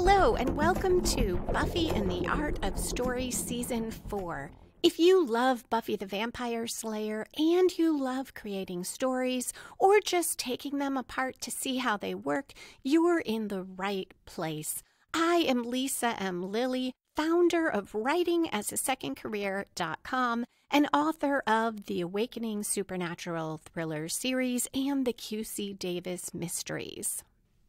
Hello and welcome to Buffy and the Art of Story Season 4. If you love Buffy the Vampire Slayer and you love creating stories or just taking them apart to see how they work, you're in the right place. I am Lisa M. Lilly, founder of WritingAsASecondCareer.com and author of the Awakening Supernatural Thriller series and the Q.C. Davis Mysteries.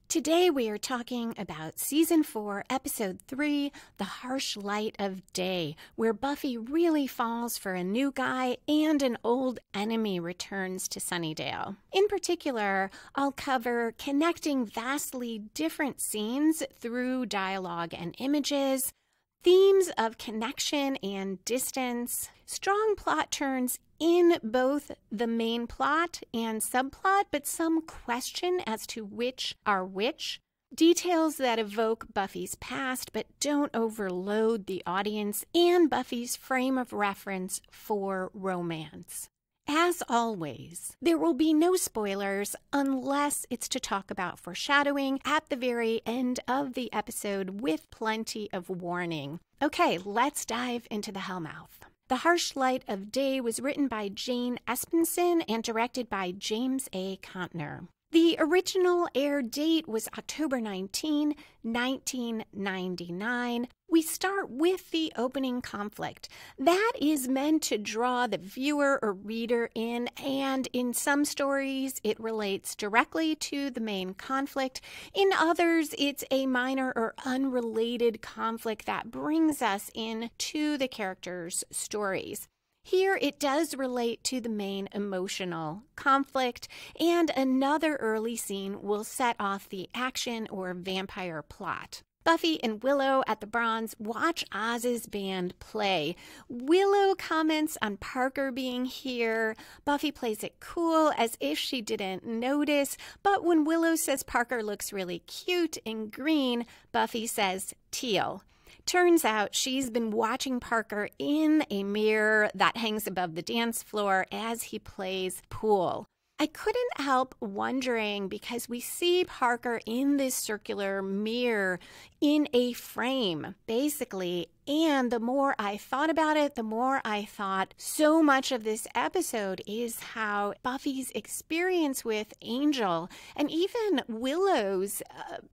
Today we are talking about Season 4, Episode 3, The Harsh Light of Day, where Buffy really falls for a new guy and an old enemy returns to Sunnydale. In particular, I'll cover connecting vastly different scenes through dialogue and images, themes of connection and distance, strong plot turns in both the main plot and subplot, but some question as to which are which, details that evoke Buffy's past but don't overload the audience, and Buffy's frame of reference for romance. As always, there will be no spoilers unless it's to talk about foreshadowing at the very end of the episode with plenty of warning. Okay, let's dive into the Hellmouth. The Harsh Light of Day was written by Jane Espenson and directed by James A. Contner. The original air date was October 19, 1999. We start with the opening conflict. That is meant to draw the viewer or reader in, and in some stories it relates directly to the main conflict. In others, it's a minor or unrelated conflict that brings us into the characters' stories. Here, it does relate to the main emotional conflict, and another early scene will set off the action or vampire plot. Buffy and Willow at the Bronze watch Oz's band play. Willow comments on Parker being here. Buffy plays it cool as if she didn't notice, but when Willow says Parker looks really cute in green, Buffy says teal. Turns out she's been watching Parker in a mirror that hangs above the dance floor as he plays pool. I couldn't help wondering because we see Parker in this circular mirror in a frame, basically. And the more I thought about it, the more I thought so much of this episode is how Buffy's experience with Angel and even Willow's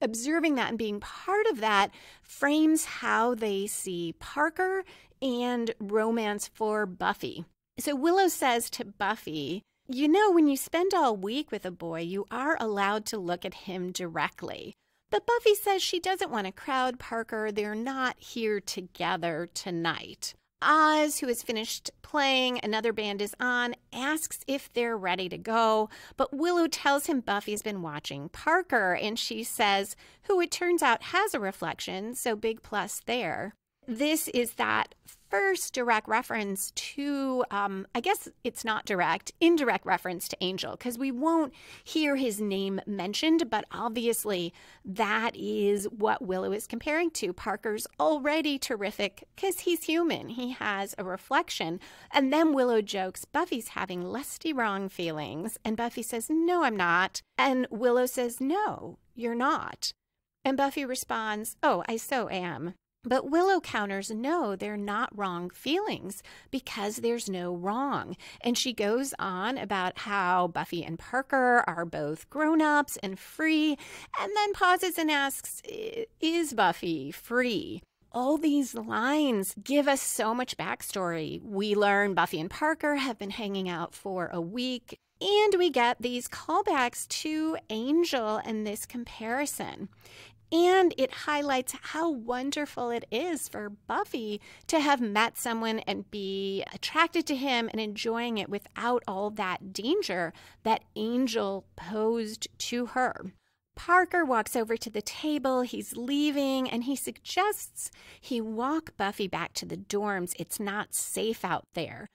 observing that and being part of that frames how they see Parker and romance for Buffy. So Willow says to Buffy, "You know, when you spend all week with a boy, you are allowed to look at him directly." But Buffy says she doesn't want to crowd Parker. They're not here together tonight. Oz, who has finished playing, another band is on, asks if they're ready to go. But Willow tells him Buffy's been watching Parker, and she says, who it turns out has a reflection, so big plus there. This is that first direct reference to, I guess it's not direct, indirect reference to Angel, because we won't hear his name mentioned, but obviously that is what Willow is comparing to. Parker's already terrific because he's human. He has a reflection. And then Willow jokes, Buffy's having lusty wrong feelings. And Buffy says, no, I'm not. And Willow says, no, you're not. And Buffy responds, oh, I so am. But Willow counters, no, they're not wrong feelings because there's no wrong. And she goes on about how Buffy and Parker are both grown-ups and free, and then pauses and asks, is Buffy free? All these lines give us so much backstory. We learn Buffy and Parker have been hanging out for a week, and we get these callbacks to Angel and this comparison. And it highlights how wonderful it is for Buffy to have met someone and be attracted to him and enjoying it without all that danger that Angel posed to her. Parker walks over to the table, he's leaving, and he suggests he walk Buffy back to the dorms. It's not safe out there.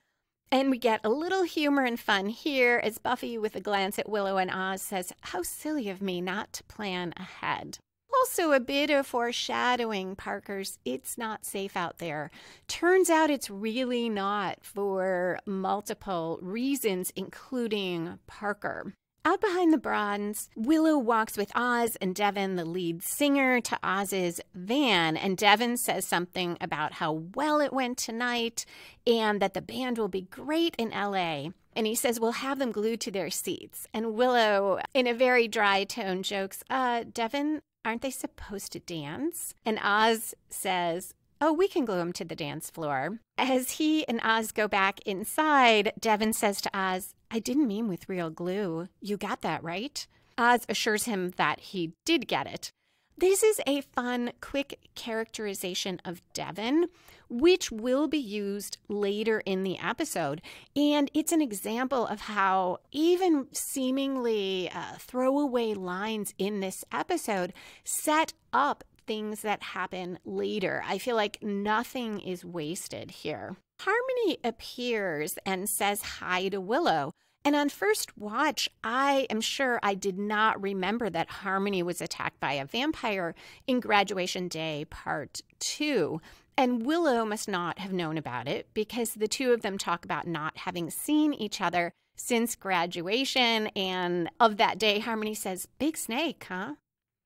And we get a little humor and fun here as Buffy, with a glance at Willow and Oz, says, how silly of me not to plan ahead. Also a bit of foreshadowing Parker's "it's not safe out there." Turns out it's really not for multiple reasons, including Parker. Out behind the bronze, Willow walks with Oz and Devin, the lead singer, to Oz's van. And Devin says something about how well it went tonight and that the band will be great in LA. And he says, we'll have them glued to their seats. And Willow, in a very dry tone, jokes, Devin, aren't they supposed to dance? And Oz says, oh, we can glue them to the dance floor. As he and Oz go back inside, Devin says to Oz, I didn't mean with real glue. You got that, right? Oz assures him that he did get it. This is a fun, quick characterization of Devin, which will be used later in the episode. And it's an example of how even seemingly throwaway lines in this episode set up things that happen later. I feel like nothing is wasted here. Harmony appears and says hi to Willow. And on first watch, I am sure I did not remember that Harmony was attacked by a vampire in Graduation Day Part 2. And Willow must not have known about it because the two of them talk about not having seen each other since graduation. And of that day, Harmony says, big snake, huh?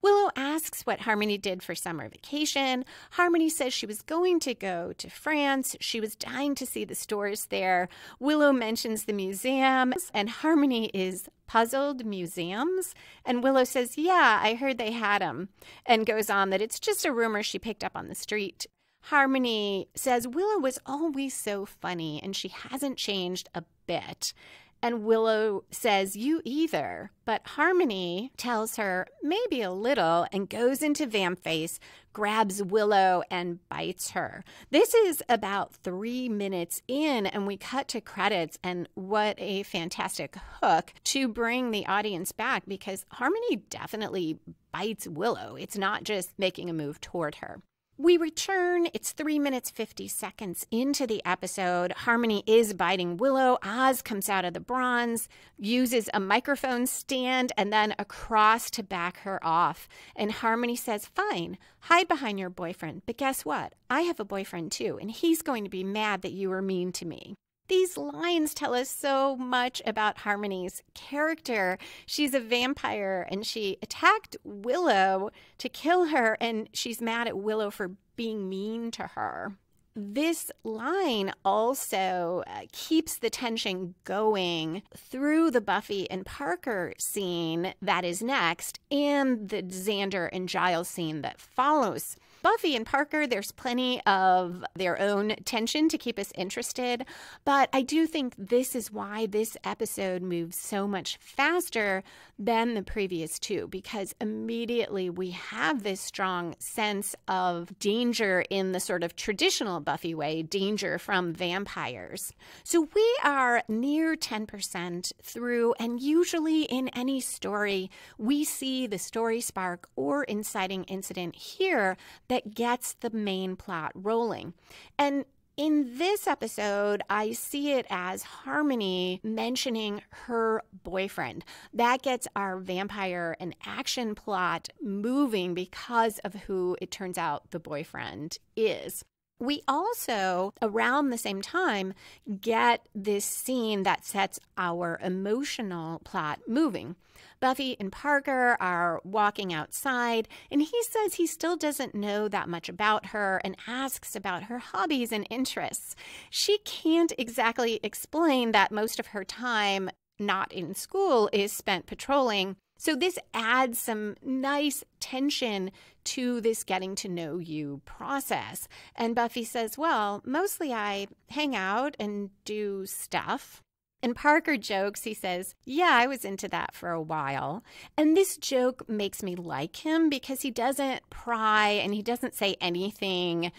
Willow asks what Harmony did for summer vacation. Harmony says she was going to go to France. She was dying to see the stores there. Willow mentions the museum, and Harmony is puzzled. Museums? And Willow says, yeah, I heard they had them, and goes on that it's just a rumor she picked up on the street. Harmony says Willow was always so funny, and she hasn't changed a bit. And Willow says, you either. But Harmony tells her maybe a little and goes into vamp face, grabs Willow and bites her. This is about 3 minutes in and we cut to credits, and what a fantastic hook to bring the audience back because Harmony definitely bites Willow. It's not just making a move toward her. We return. It's 3 minutes, 50 seconds into the episode. Harmony is biting Willow. Oz comes out of the bronze, uses a microphone stand, and then a cross to back her off. And Harmony says, fine, hide behind your boyfriend. But guess what? I have a boyfriend too, and he's going to be mad that you were mean to me. These lines tell us so much about Harmony's character. She's a vampire and she attacked Willow to kill her, and she's mad at Willow for being mean to her. This line also keeps the tension going through the Buffy and Parker scene that is next and the Xander and Giles scene that follows. Buffy and Parker, there's plenty of their own tension to keep us interested, but I do think this is why this episode moves so much faster than the previous two, because immediately we have this strong sense of danger in the sort of traditional Buffy way, danger from vampires. So we are near 10% through, and usually in any story, we see the story spark or inciting incident here that gets the main plot rolling. And in this episode, I see it as Harmony mentioning her boyfriend. That gets our vampire and action plot moving because of who it turns out the boyfriend is. We also, around the same time, get this scene that sets our emotional plot moving. Buffy and Parker are walking outside, and he says he still doesn't know that much about her and asks about her hobbies and interests. She can't exactly explain that most of her time not in school is spent patrolling. So this adds some nice tension to this getting to know you process. And Buffy says, well, mostly I hang out and do stuff. And Parker jokes, he says, yeah, I was into that for a while. And this joke makes me like him because he doesn't pry and he doesn't say anything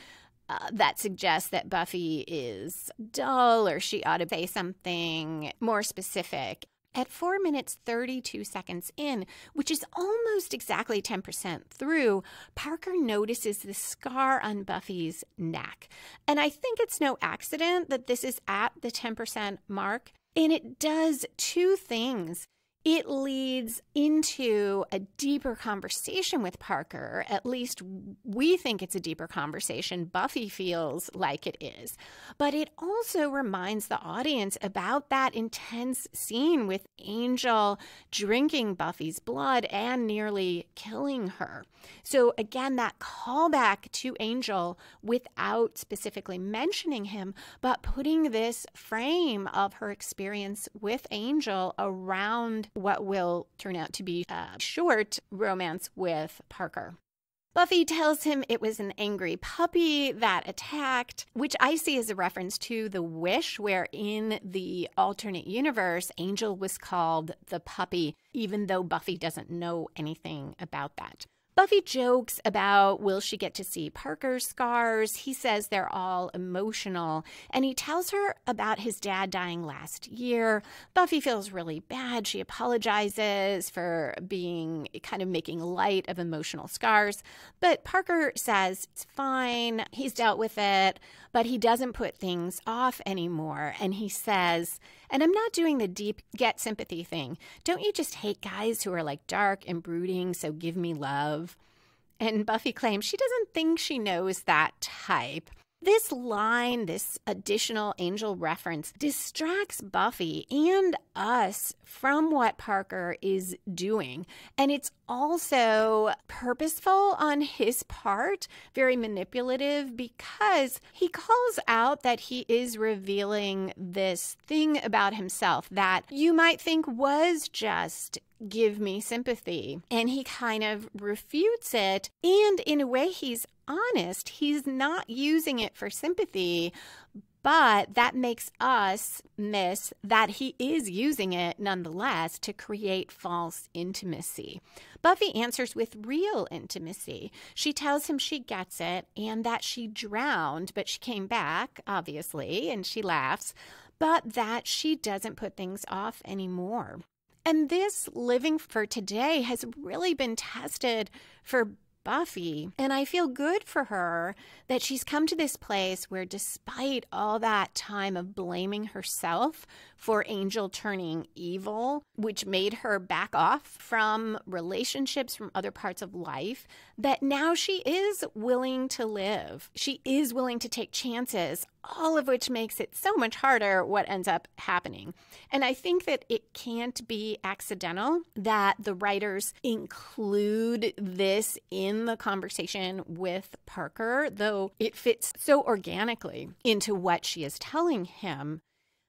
that suggests that Buffy is dull or she ought to say something more specific. At 4 minutes, 32 seconds in, which is almost exactly 10% through, Parker notices the scar on Buffy's neck. And I think it's no accident that this is at the 10% mark. And it does two things. It leads into a deeper conversation with Parker. At least we think it's a deeper conversation. Buffy feels like it is. But it also reminds the audience about that intense scene with Angel drinking Buffy's blood and nearly killing her. So again, that callback to Angel without specifically mentioning him, but putting this frame of her experience with Angel around what will turn out to be a short romance with Parker. Buffy tells him it was an angry puppy that attacked, which I see as a reference to The Wish, where in the alternate universe, Angel was called the puppy, even though Buffy doesn't know anything about that. Buffy jokes about will she get to see Parker's scars. He says they're all emotional, and he tells her about his dad dying last year. Buffy feels really bad. She apologizes for being kind of making light of emotional scars, but Parker says it's fine. He's dealt with it, but he doesn't put things off anymore. And he says, and I'm not doing the deep get sympathy thing. Don't you just hate guys who are like dark and brooding, so give me love? And Buffy claims she doesn't think she knows that type. This line, this additional Angel reference, distracts Buffy and us from what Parker is doing. And it's also purposeful on his part, very manipulative, because he calls out that he is revealing this thing about himself that you might think was just give me sympathy. And he kind of refutes it. And in a way, he's honest. He's not using it for sympathy, but that makes us miss that he is using it nonetheless to create false intimacy. Buffy answers with real intimacy. She tells him she gets it and that she drowned, but she came back, obviously, and she laughs, but that she doesn't put things off anymore. And this living for today has really been tested for Buffy, and I feel good for her that she's come to this place where despite all that time of blaming herself for Angel turning evil, which made her back off from relationships from other parts of life, that now she is willing to live. She is willing to take chances, all of which makes it so much harder what ends up happening. And I think that it can't be accidental that the writers include this in the conversation with Parker, though it fits so organically into what she is telling him.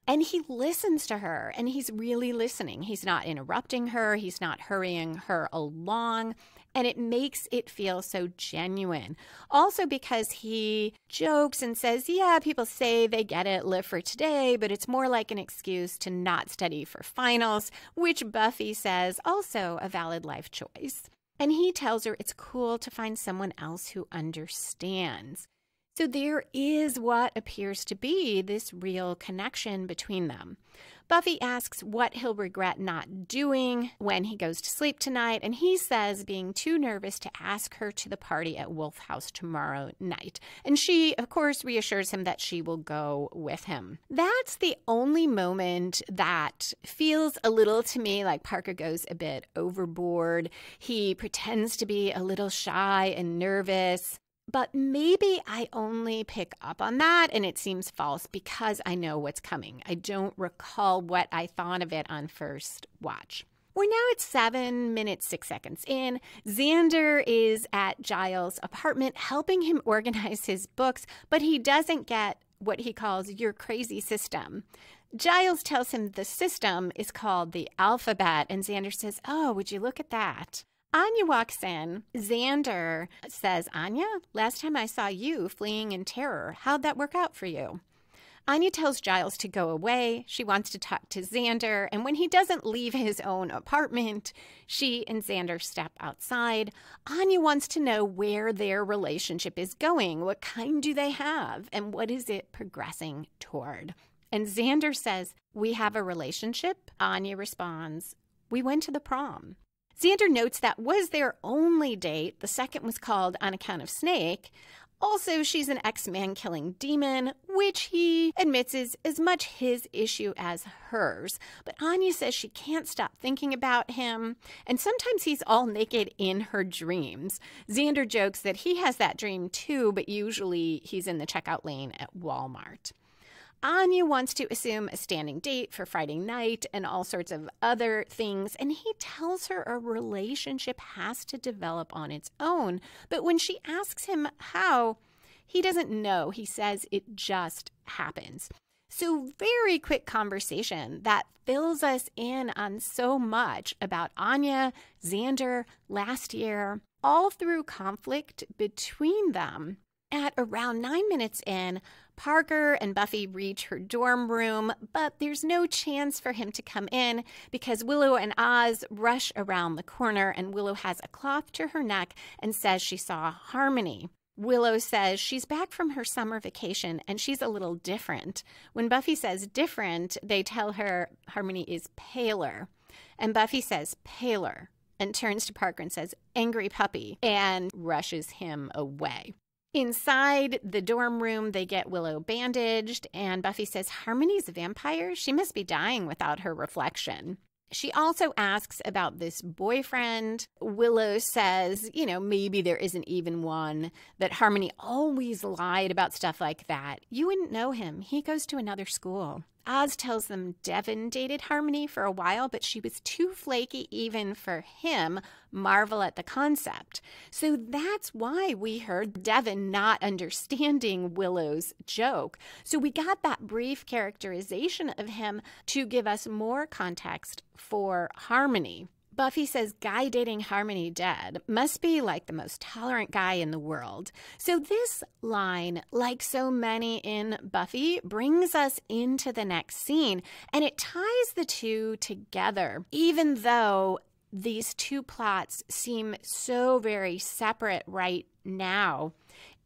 And he listens to her, and he's really listening. He's not interrupting her. He's not hurrying her along. And it makes it feel so genuine. Also because he jokes and says, yeah, people say they get it, live for today, but it's more like an excuse to not study for finals, which Buffy says also a valid life choice. And he tells her it's cool to find someone else who understands. So there is what appears to be this real connection between them. Buffy asks what he'll regret not doing when he goes to sleep tonight, and he says being too nervous to ask her to the party at Wolf House tomorrow night. And she, of course, reassures him that she will go with him. That's the only moment that feels a little to me like Parker goes a bit overboard. He pretends to be a little shy and nervous. But maybe I only pick up on that and it seems false because I know what's coming. I don't recall what I thought of it on first watch. We're now at 7 minutes, 6 seconds in. Xander is at Giles' apartment helping him organize his books, but he doesn't get what he calls your crazy system. Giles tells him the system is called the alphabet, and Xander says, oh, would you look at that? Anya walks in. Xander says, Anya, last time I saw you fleeing in terror. How'd that work out for you? Anya tells Giles to go away. She wants to talk to Xander. And when he doesn't leave his own apartment, she and Xander step outside. Anya wants to know where their relationship is going. What kind do they have? And what is it progressing toward? And Xander says, we have a relationship. Anya responds, we went to the prom. Xander notes that was their only date. The second was called On Account of Snake. Also, she's an ex-man killing demon, which he admits is as much his issue as hers. But Anya says she can't stop thinking about him, and sometimes he's all naked in her dreams. Xander jokes that he has that dream too, but usually he's in the checkout lane at Walmart. Anya wants to assume a standing date for Friday night and all sorts of other things, and he tells her a relationship has to develop on its own. But when she asks him how, he doesn't know. He says it just happens. So very quick conversation that fills us in on so much about Anya, Xander, last year, all through conflict between them. At around 9 minutes in, Parker and Buffy reach her dorm room, but there's no chance for him to come in because Willow and Oz rush around the corner, and Willow has a cloth to her neck and says she saw Harmony. Willow says she's back from her summer vacation and she's a little different. When Buffy says different, they tell her Harmony is paler. And Buffy says paler and turns to Parker and says angry puppy and rushes him away. Inside the dorm room, they get Willow bandaged, and Buffy says Harmony's a vampire. She must be dying without her reflection. She also asks about this boyfriend. Willow says, maybe there isn't even one, that Harmony always lied about stuff like that. You wouldn't know him. He goes to another school. Oz tells them Devin dated Harmony for a while, but she was too flaky even for him. Marvel at the concept. So that's why we heard Devin not understanding Willow's joke. So we got that brief characterization of him to give us more context for Harmony. Buffy says guy dating Harmony dead must be like the most tolerant guy in the world. So this line, like so many in Buffy, brings us into the next scene, and it ties the two together, even though these two plots seem so very separate right now,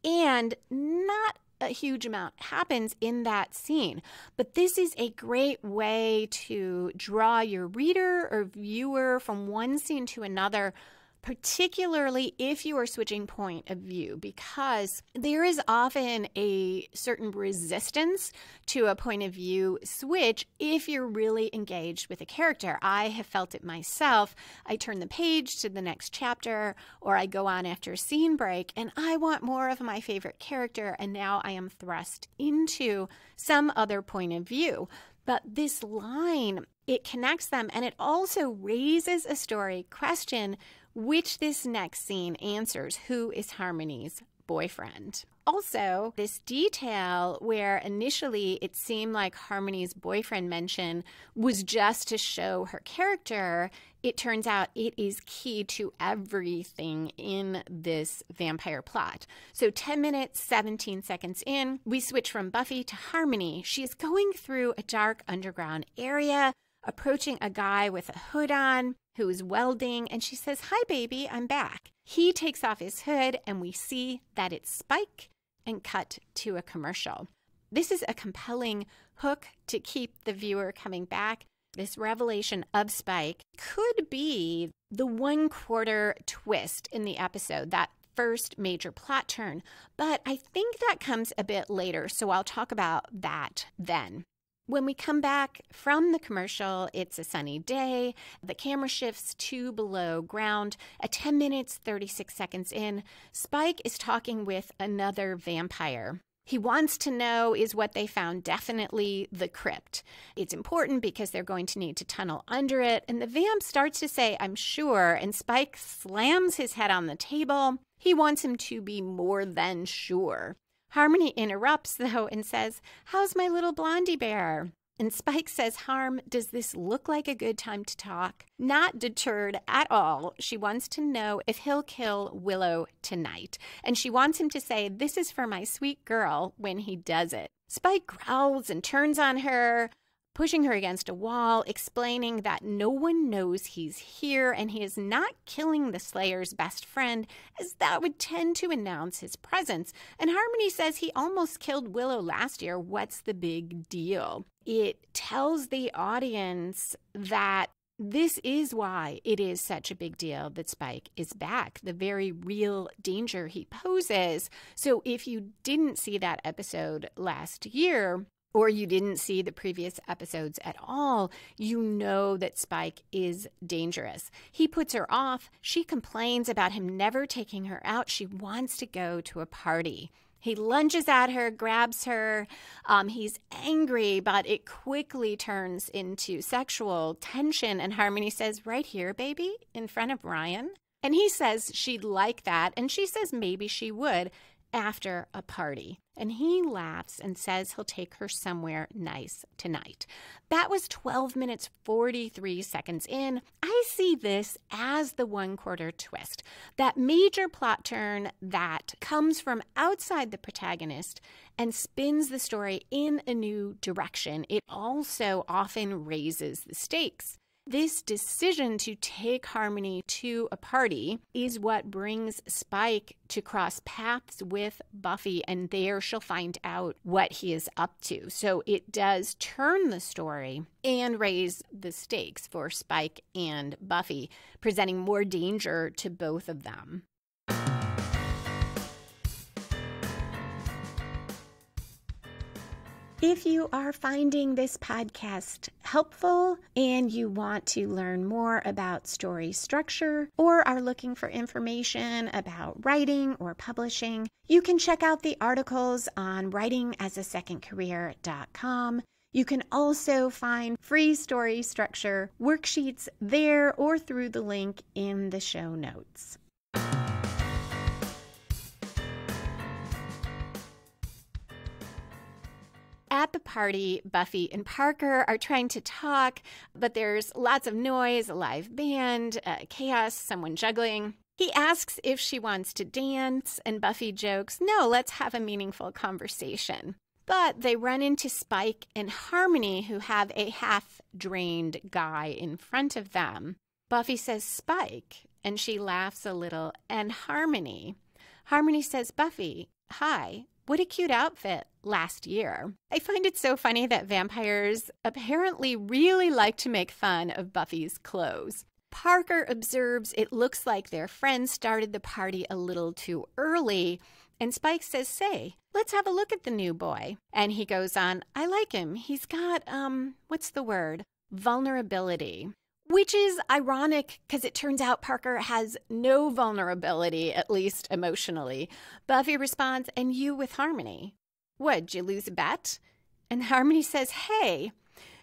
and not a huge amount happens in that scene. But this is a great way to draw your reader or viewer from one scene to another, particularly if you are switching point of view, because there is often a certain resistance to a point of view switch if you're really engaged with a character. I have felt it myself. I turn the page to the next chapter, or I go on after a scene break, and I want more of my favorite character, and now I am thrust into some other point of view. But this line, it connects them, and it also raises a story question which this next scene answers. Who is Harmony's boyfriend? Also, this detail where initially it seemed like Harmony's boyfriend mention was just to show her character, it turns out it is key to everything in this vampire plot. So 10 minutes, 17 seconds in, we switch from Buffy to Harmony. She's going through a dark underground area, approaching a guy with a hood on who is welding, and she says, "Hi, baby, I'm back." He takes off his hood, and we see that it's Spike, and cut to a commercial. This is a compelling hook to keep the viewer coming back. This revelation of Spike could be the 1/4 twist in the episode, that first major plot turn, but I think that comes a bit later, so I'll talk about that then. When we come back from the commercial, it's a sunny day. The camera shifts to below ground. At 10 minutes, 36 seconds in, Spike is talking with another vampire. He wants to know, is what they found definitely the crypt? It's important because they're going to need to tunnel under it. And the vamp starts to say, "I'm sure," and Spike slams his head on the table. He wants him to be more than sure. Harmony interrupts, though, and says, "How's my little blondie bear?" And Spike says, "Harm, does this look like a good time to talk?" Not deterred at all. She wants to know if he'll kill Willow tonight. And she wants him to say, "This is for my sweet girl," when he does it. Spike growls and turns on her, pushing her against a wall, explaining that no one knows he's here and he is not killing the Slayer's best friend, as that would tend to announce his presence. And Harmony says he almost killed Willow last year. What's the big deal? It tells the audience that This is why it is such a big deal that Spike is back, the very real danger he poses. So if you didn't see that episode last year, or you didn't see the previous episodes at all, you know that Spike is dangerous. He puts her off. She complains about him never taking her out. She wants to go to a party. He lunges at her, grabs her. He's angry, but it quickly turns into sexual tension. And Harmony says, right here, baby, in front of Ryan. And he says she'd like that. And she says maybe she would after a party. And he laughs and says he'll take her somewhere nice tonight. That was 12 minutes, 43 seconds in. I see this as the 1/4 twist. That major plot turn that comes from outside the protagonist and spins the story in a new direction. It also often raises the stakes. This decision to take Harmony to a party is what brings Spike to cross paths with Buffy, and there she'll find out what he is up to. So it does turn the story and raise the stakes for Spike and Buffy, presenting more danger to both of them. If you are finding this podcast helpful and you want to learn more about story structure or are looking for information about writing or publishing, you can check out the articles on writingasasecondcareer.com. You can also find free story structure worksheets there or through the link in the show notes. At the party, Buffy and Parker are trying to talk, but there's lots of noise, a live band, chaos, someone juggling. He asks if she wants to dance, and Buffy jokes, no, let's have a meaningful conversation. But they run into Spike and Harmony, who have a half-drained guy in front of them. Buffy says, Spike, and she laughs a little, and Harmony says, Buffy, hi. What a cute outfit last year. I find it so funny that vampires apparently really like to make fun of Buffy's clothes. Parker observes it looks like their friend started the party a little too early, and Spike says, say, let's have a look at the new boy. And he goes on, I like him. He's got, what's the word? Vulnerability. Which is ironic because it turns out Parker has no vulnerability, at least emotionally. Buffy responds, and you with Harmony. What, did you lose a bet? And Harmony says, hey.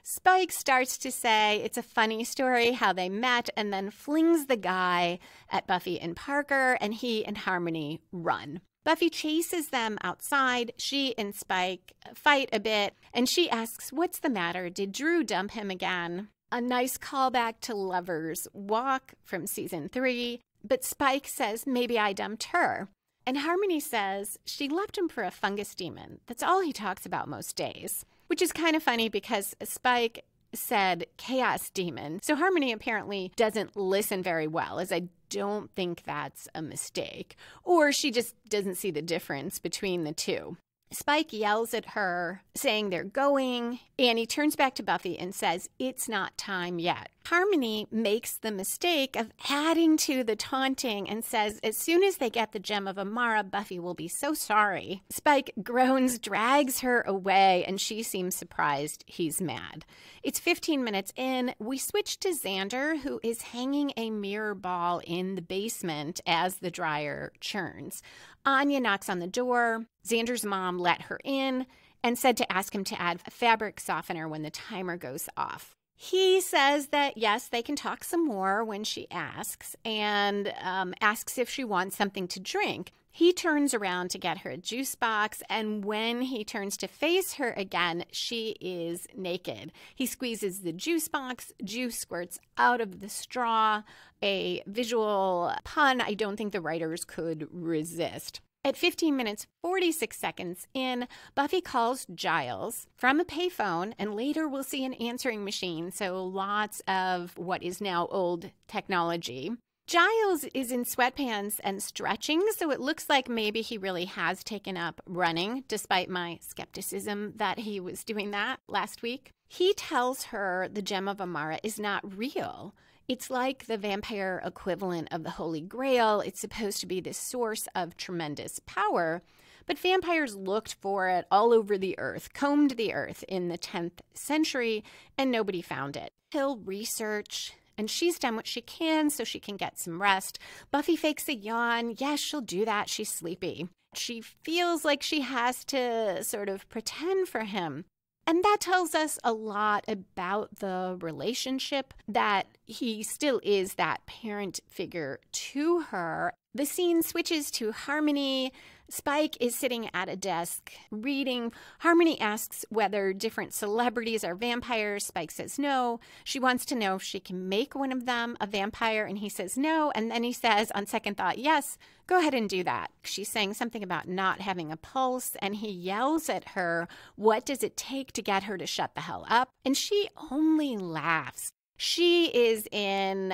Spike starts to say it's a funny story how they met and then flings the guy at Buffy and Parker, and he and Harmony run. Buffy chases them outside. She and Spike fight a bit, and she asks, what's the matter? Did Drew dump him again? A nice callback to Lovers Walk from season 3, but Spike says, maybe I dumped her. And Harmony says she left him for a fungus demon. That's all he talks about most days, which is kind of funny because Spike said chaos demon. So Harmony apparently doesn't listen very well, as I don't think that's a mistake. Or she just doesn't see the difference between the two. Spike yells at her, saying they're going, and he turns back to Buffy and says, it's not time yet. Harmony makes the mistake of adding to the taunting and says, as soon as they get the gem of Amara, Buffy will be so sorry. Spike groans, drags her away, and she seems surprised he's mad. It's 15 minutes in. We switch to Xander, who is hanging a mirror ball in the basement as the dryer churns. Anya knocks on the door. Xander's mom let her in and said to ask him to add a fabric softener when the timer goes off. He says that, yes, they can talk some more when she asks, and asks if she wants something to drink. He turns around to get her a juice box, and when he turns to face her again, she is naked. He squeezes the juice box. Juice squirts out of the straw. A visual pun I don't think the writers could resist. At 15 minutes, 46 seconds in, Buffy calls Giles from a payphone, and later we'll see an answering machine, so lots of what is now old technology. Giles is in sweatpants and stretching, so it looks like maybe he really has taken up running, despite my skepticism that he was doing that last week. He tells her the gem of Amara is not real. It's like the vampire equivalent of the Holy Grail. It's supposed to be this source of tremendous power. But vampires looked for it all over the earth, combed the earth in the 10th century, and nobody found it. He'll research, and she's done what she can so she can get some rest. Buffy fakes a yawn. Yes, she'll do that. She's sleepy. She feels like she has to sort of pretend for him. And that tells us a lot about the relationship, that he still is that parent figure to her. The scene switches to Harmony. Spike is sitting at a desk reading. Harmony asks whether different celebrities are vampires. Spike says no. She wants to know if she can make one of them a vampire, and he says no. And then he says, on second thought, yes, go ahead and do that. She's saying something about not having a pulse, and he yells at her, what does it take to get her to shut the hell up? And she only laughs. She is in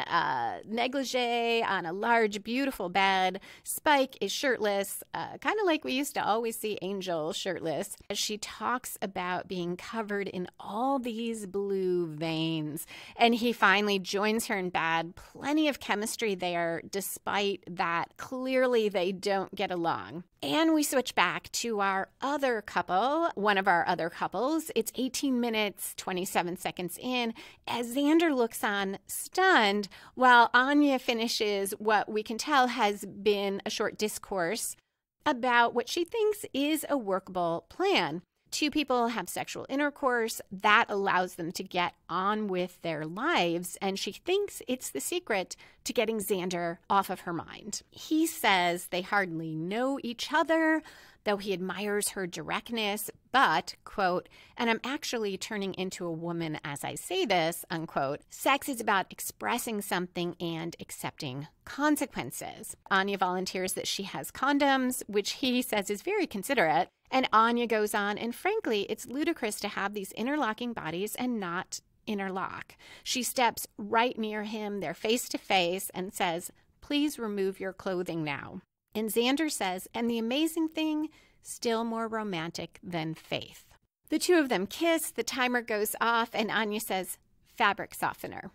negligee on a large, beautiful bed. Spike is shirtless, kind of like we used to always see Angel shirtless. She talks about being covered in all these blue veins. And he finally joins her in bed. Plenty of chemistry there, despite that clearly they don't get along. And we switch back to our other couple, one of our other couples. It's 18 minutes, 27 seconds in, as Xander looks on stunned while Anya finishes what we can tell has been a short discourse about what she thinks is a workable plan. Two people have sexual intercourse. That allows them to get on with their lives, and she thinks it's the secret to getting Xander off of her mind. He says they hardly know each other, though he admires her directness, but, quote, and I'm actually turning into a woman as I say this, unquote. Sex is about expressing something and accepting consequences. Anya volunteers that she has condoms, which he says is very considerate. And Anya goes on, and frankly, it's ludicrous to have these interlocking bodies and not interlock. She steps right near him, they're face to face, and says, please remove your clothing now. And Xander says, and the amazing thing, still more romantic than Faith. The two of them kiss, the timer goes off, and Anya says, fabric softener.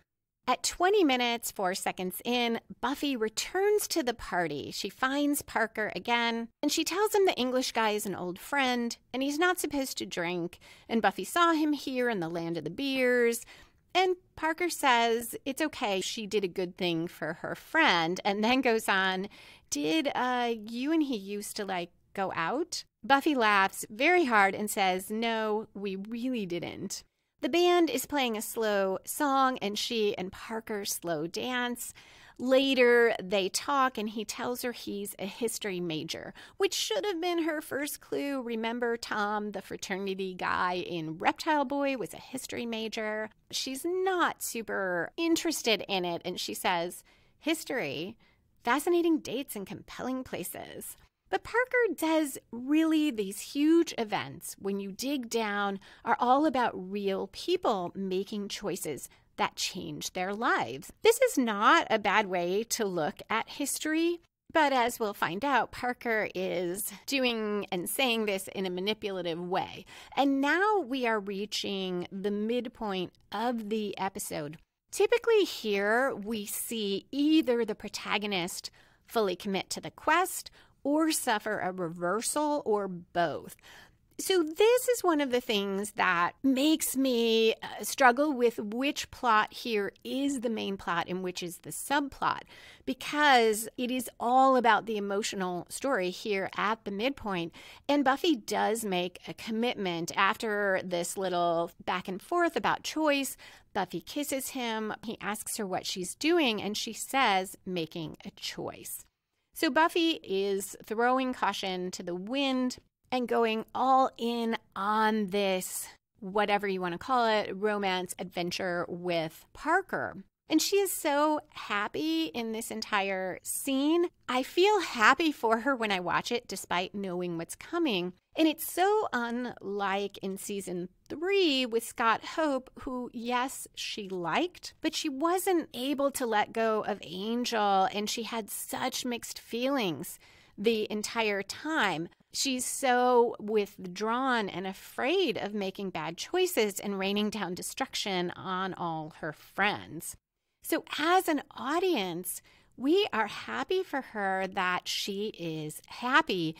At 20 minutes, 4 seconds in, Buffy returns to the party. She finds Parker again, and she tells him the English guy is an old friend, and he's not supposed to drink, and Buffy saw him here in the land of the beers. And Parker says it's okay, she did a good thing for her friend, and then goes on, did you and he used to, go out? Buffy laughs very hard and says, no, we really didn't. The band is playing a slow song, and she and Parker slow dance. Later, they talk, and he tells her he's a history major, which should have been her first clue. Remember, Tom, the fraternity guy in Reptile Boy, was a history major. She's not super interested in it, and she says, history, fascinating dates and compelling places. But Parker says really these huge events, when you dig down, are all about real people making choices that change their lives. This is not a bad way to look at history, but as we'll find out, Parker is doing and saying this in a manipulative way. And now we are reaching the midpoint of the episode. Typically here we see either the protagonist fully commit to the quest or suffer a reversal, or both. So this is one of the things that makes me struggle with which plot here is the main plot and which is the subplot, because it is all about the emotional story here at the midpoint. And Buffy does make a commitment after this little back and forth about choice. Buffy kisses him. He asks her what she's doing, and she says, making a choice. So Buffy is throwing caution to the wind and going all in on this, whatever you want to call it, romance adventure with Parker. And she is so happy in this entire scene. I feel happy for her when I watch it, despite knowing what's coming. And it's so unlike in season 3 with Scott Hope, who, yes, she liked, but she wasn't able to let go of Angel, and she had such mixed feelings the entire time. She's so withdrawn and afraid of making bad choices and raining down destruction on all her friends. So as an audience, we are happy for her that she is happy.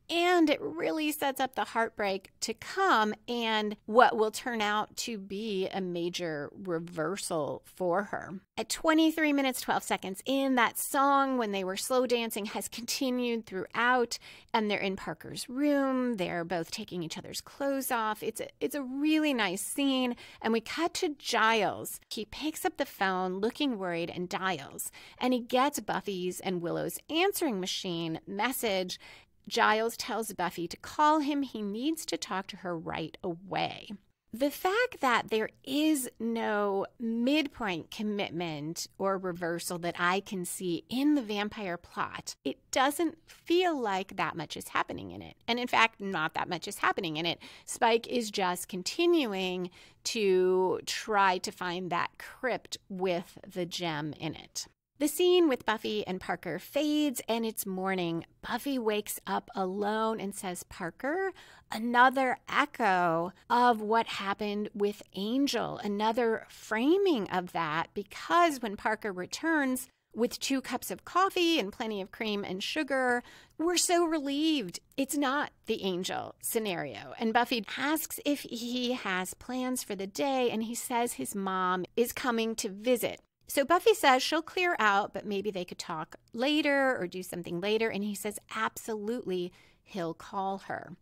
And it really sets up the heartbreak to come and what will turn out to be a major reversal for her. At 23 minutes, 12 seconds in, that song, when they were slow dancing, has continued throughout, and they're in Parker's room. They're both taking each other's clothes off. It's a really nice scene, and we cut to Giles. He picks up the phone, looking worried, and dials, and he gets Buffy's and Willow's answering machine message. Giles tells Buffy to call him. He needs to talk to her right away. The fact that there is no midpoint commitment or reversal that I can see in the vampire plot, it doesn't feel like that much is happening in it. And in fact, not that much is happening in it. Spike is just continuing to try to find that crypt with the gem in it. The scene with Buffy and Parker fades, and it's morning. Buffy wakes up alone and says, "Parker," another echo of what happened with Angel, another framing of that, because when Parker returns with 2 cups of coffee and plenty of cream and sugar, we're so relieved it's not the Angel scenario. And Buffy asks if he has plans for the day, and he says his mom is coming to visit. So Buffy says she'll clear out, but maybe they could talk later or do something later. And he says absolutely he'll call her.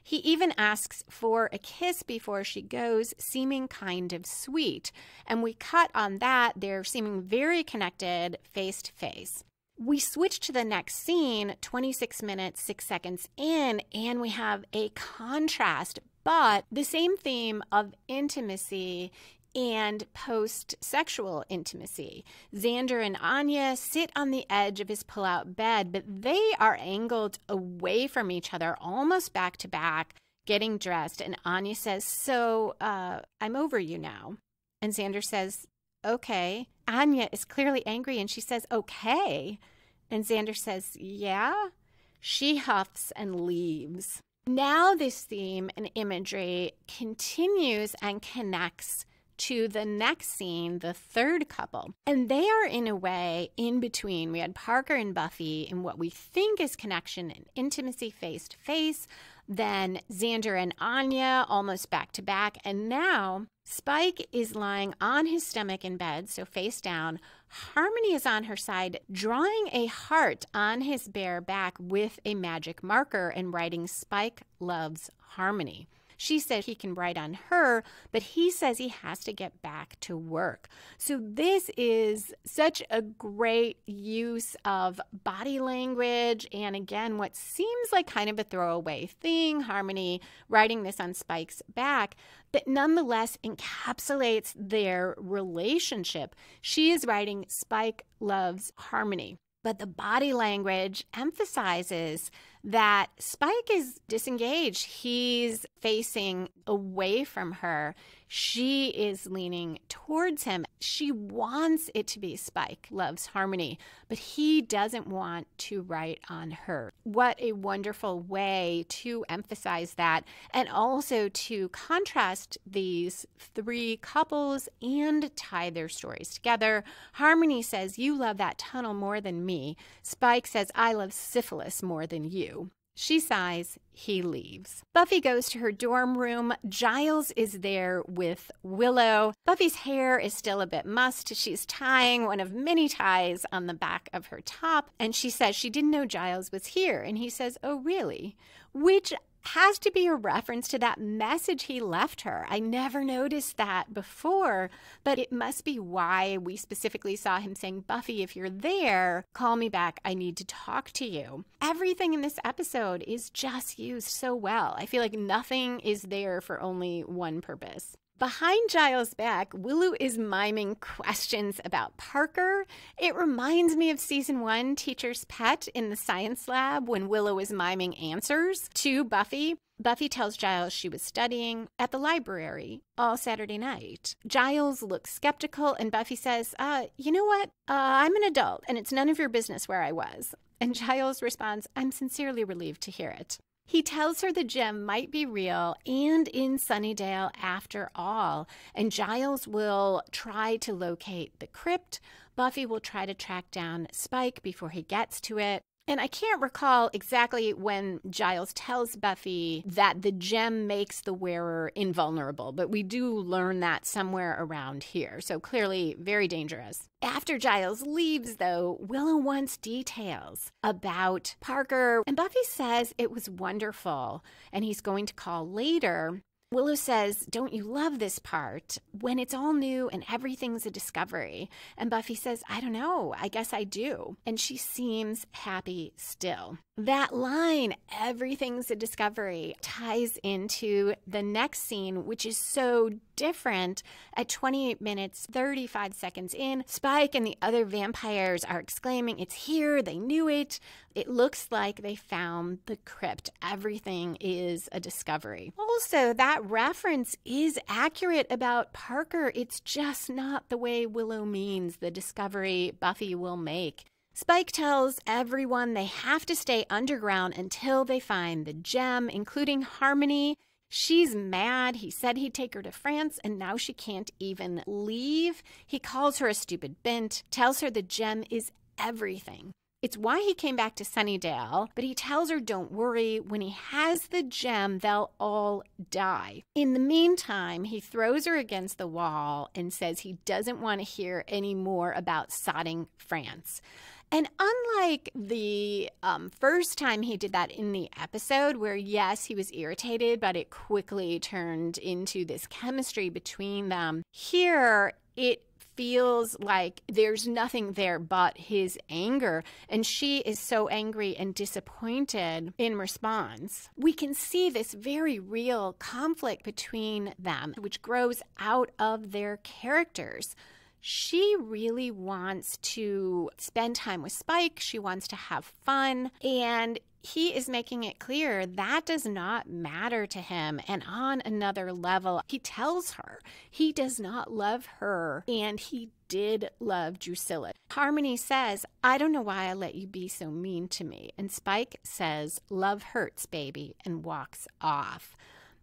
He even asks for a kiss before she goes, seeming kind of sweet. And we cut on that. They're seeming very connected face to face. We switch to the next scene, 26 minutes, 6 seconds in, and we have a contrast, but the same theme of intimacy and post-sexual intimacy. Xander and Anya sit on the edge of his pull-out bed, but they are angled away from each other, almost back to back, getting dressed. And Anya says, "So, I'm over you now." And Xander says, "Okay." Anya is clearly angry, and she says, "Okay." And Xander says, "Yeah." She huffs and leaves. Now this theme and imagery continues and connects to the next scene, the third couple. And they are in a way in between. We had Parker and Buffy in what we think is connection and intimacy face to face. Then Xander and Anya almost back to back. And now Spike is lying on his stomach in bed, so face down. Harmony is on her side, drawing a heart on his bare back with a magic marker and writing "Spike loves Harmony." She said he can write on her, but he says he has to get back to work. So this is such a great use of body language. And again, what seems like kind of a throwaway thing, Harmony writing this on Spike's back, that nonetheless encapsulates their relationship. She is writing "Spike loves Harmony." But the body language emphasizes that Spike is disengaged. He's facing away from her. She is leaning towards him. She wants it to be Spike loves Harmony, but he doesn't want to write on her. What a wonderful way to emphasize that, and also to contrast these 3 couples and tie their stories together. Harmony says, "You love that tunnel more than me." Spike says, "I love syphilis more than you." She sighs. He leaves. Buffy goes to her dorm room. Giles is there with Willow. Buffy's hair is still a bit mussed. She's tying one of many ties on the back of her top, and she says she didn't know Giles was here. And he says, "Oh, really?" Which has to be a reference to that message he left her. I never noticed that before, but it must be why we specifically saw him saying, "Buffy, if you're there, call me back. I need to talk to you." Everything in this episode is just used so well. I feel like nothing is there for only one purpose. Behind Giles' back, Willow is miming questions about Parker. It reminds me of season 1, Teacher's Pet, in the science lab when Willow is miming answers to Buffy. Buffy tells Giles she was studying at the library all Saturday night. Giles looks skeptical, and Buffy says, "You know what? I'm an adult, and it's none of your business where I was." And Giles responds, "I'm sincerely relieved to hear it." He tells her the gem might be real and in Sunnydale after all, and Giles will try to locate the crypt. Buffy will try to track down Spike before he gets to it. And I can't recall exactly when Giles tells Buffy that the gem makes the wearer invulnerable, but we do learn that somewhere around here. So clearly very dangerous. After Giles leaves, though, Willow wants details about Parker, and Buffy says it was wonderful, and he's going to call later. Willow says, "Don't you love this part? When it's all new and everything's a discovery." And Buffy says, "I don't know. I guess I do." And she seems happy still. That line, "everything's a discovery," ties into the next scene, which is so different. At 28 minutes, 35 seconds in, Spike and the other vampires are exclaiming, "It's here, they knew it." It looks like they found the crypt. Everything is a discovery. Also, that reference is accurate about Parker. It's just not the way Willow means the discovery Buffy will make. Spike tells everyone they have to stay underground until they find the gem, including Harmony. She's mad. He said he'd take her to France, and now she can't even leave. He calls her a stupid bint, tells her the gem is everything. It's why he came back to Sunnydale, but he tells her, don't worry, when he has the gem, they'll all die. In the meantime, he throws her against the wall and says he doesn't want to hear any more about sodding France. And unlike the first time he did that in the episode, where yes, he was irritated, but it quickly turned into this chemistry between them, here it feels like there's nothing there but his anger, and she is so angry and disappointed in response. We can see this very real conflict between them, which grows out of their characters. She really wants to spend time with Spike. She wants to have fun. And he is making it clear that does not matter to him. And on another level, he tells her he does not love her. And he did love Drusilla. Harmony says, "I don't know why I let you be so mean to me." And Spike says, "Love hurts, baby," and walks off.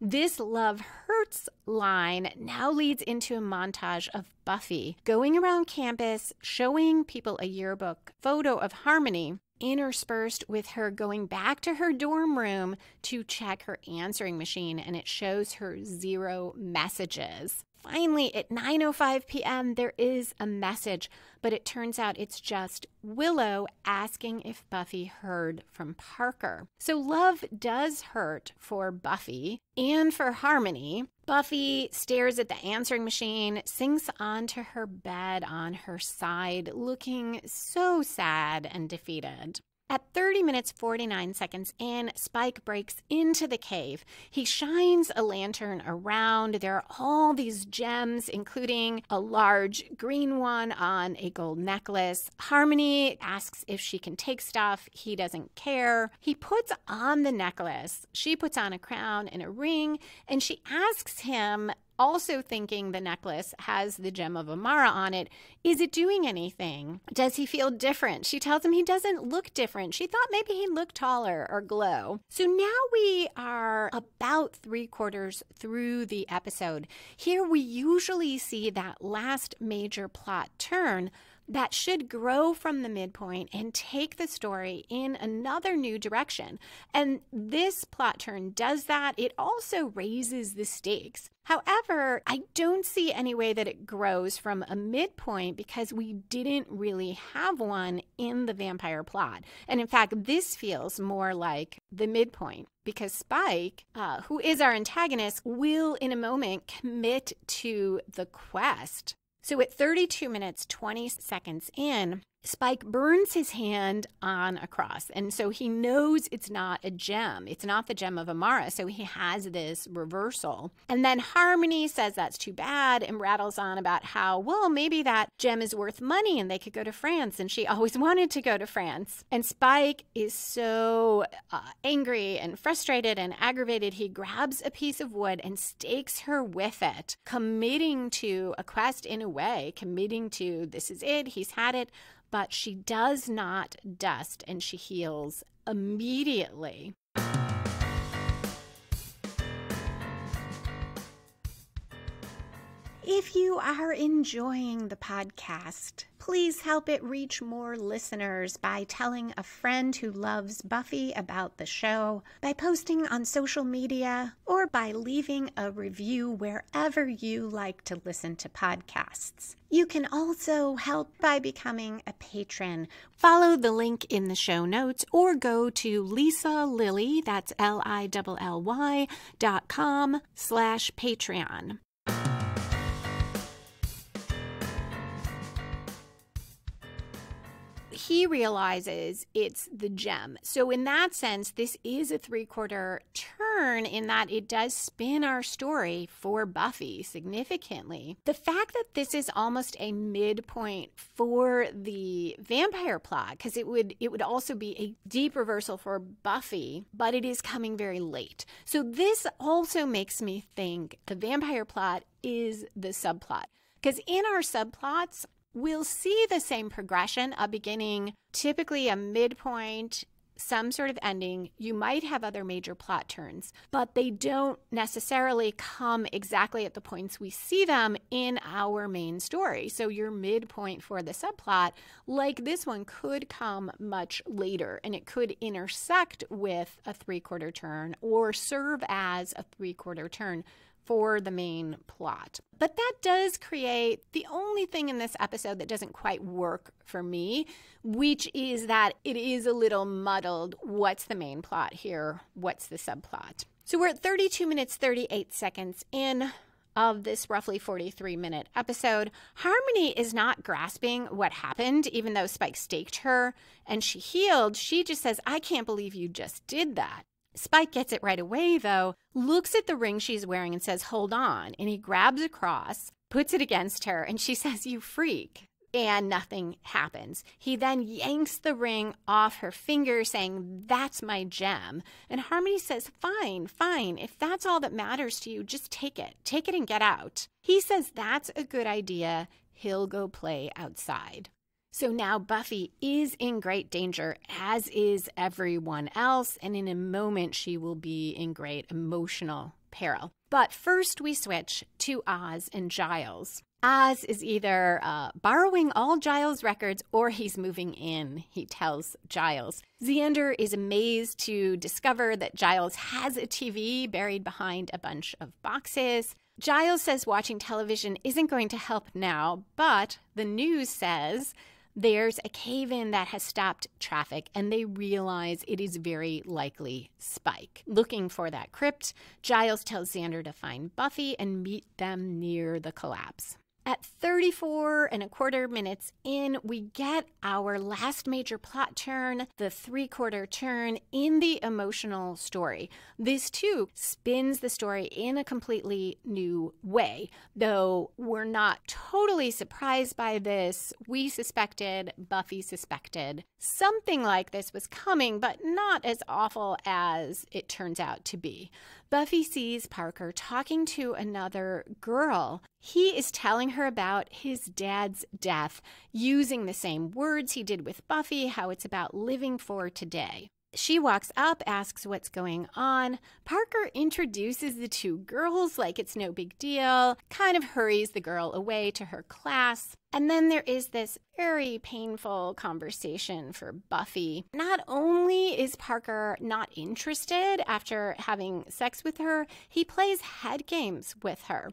This "love hurts" line now leads into a montage of Buffy going around campus, showing people a yearbook photo of Harmony, interspersed with her going back to her dorm room to check her answering machine, and it shows her 0 messages. Finally, at 9:05 p.m., there is a message, but it turns out it's just Willow asking if Buffy heard from Parker. So love does hurt for Buffy and for Harmony. Buffy stares at the answering machine, sinks onto her bed on her side, looking so sad and defeated. At 30 minutes 49 seconds in, Spike breaks into the cave. He shines a lantern around. There are all these gems, including a large green one on a gold necklace. Harmony asks if she can take stuff. He doesn't care. He puts on the necklace. She puts on a crown and a ring, and she asks him, also thinking the necklace has the gem of Amara on it, is it doing anything? Does he feel different? She tells him he doesn't look different. She thought maybe he'd look taller or glow. So now we are about 3/4 through the episode. Here we usually see that last major plot turn that should grow from the midpoint and take the story in another new direction. And this plot turn does that. It also raises the stakes. However, I don't see any way that it grows from a midpoint because we didn't really have one in the vampire plot. And in fact, this feels more like the midpoint because Spike, who is our antagonist, will in a moment commit to the quest. So at 32 minutes, 20 seconds in, Spike burns his hand on a cross. And so he knows it's not a gem. It's not the gem of Amara. So he has this reversal. And then Harmony says that's too bad and rattles on about how, well, maybe that gem is worth money and they could go to France. And she always wanted to go to France. And Spike is so angry and frustrated and aggravated. He grabs a piece of wood and stakes her with it, committing to a quest in a way, committing to this is it. He's had it. But she does not dust, and she heals immediately. if you are enjoying the podcast, please help it reach more listeners by telling a friend who loves Buffy about the show, by posting on social media, or by leaving a review wherever you like to listen to podcasts. You can also help by becoming a patron. Follow the link in the show notes or go to Lisa Lilly, that's LILLY.com/Patreon. He realizes it's the gem. So in that sense, this is a 3/4 turn in that it does spin our story for Buffy significantly. The fact that this is almost a midpoint for the vampire plot, because it would also be a deep reversal for Buffy, but it is coming very late. So this also makes me think the vampire plot is the subplot. Because in our subplots, we'll see the same progression, a beginning, typically a midpoint, some sort of ending. You might have other major plot turns, but they don't necessarily come exactly at the points we see them in our main story. So your midpoint for the subplot, like this one, could come much later, and it could intersect with a 3/4 turn or serve as a 3/4 turn for the main plot. But that does create the only thing in this episode that doesn't quite work for me, which is that it is a little muddled. What's the main plot here? What's the subplot? So we're at 32 minutes, 38 seconds in of this roughly 43-minute episode. Harmony is not grasping what happened, even though Spike staked her and she healed. She just says, "I can't believe you just did that." Spike gets it right away, though, looks at the ring she's wearing and says, "Hold on." And he grabs a cross, puts it against her, and she says, "You freak." And nothing happens. He then yanks the ring off her finger, saying, "That's my gem." And Harmony says, "Fine, fine. If that's all that matters to you, just take it. Take it and get out." He says that's a good idea. He'll go play outside. So now Buffy is in great danger, as is everyone else, and in a moment she will be in great emotional peril. But first we switch to Oz and Giles. Oz is either borrowing all Giles' records or he's moving in, he tells Giles. Xander is amazed to discover that Giles has a TV buried behind a bunch of boxes. Giles says watching television isn't going to help now, but the news says there's a cave-in that has stopped traffic, and they realize it is very likely Spike. Looking for that crypt, Giles tells Xander to find Buffy and meet them near the collapse. At 34.25 minutes in, we get our last major plot turn, the 3/4 turn in the emotional story. This, too, spins the story in a completely new way. Though we're not totally surprised by this, Buffy suspected something like this was coming, but not as awful as it turns out to be. Buffy sees Parker talking to another girl. He is telling her about his dad's death, using the same words he did with Buffy, how it's about living for today. She walks up, asks what's going on. Parker introduces the two girls like it's no big deal, kind of hurries the girl away to her class. And then there is this very painful conversation for Buffy. Not only is Parker not interested after having sex with her, he plays head games with her.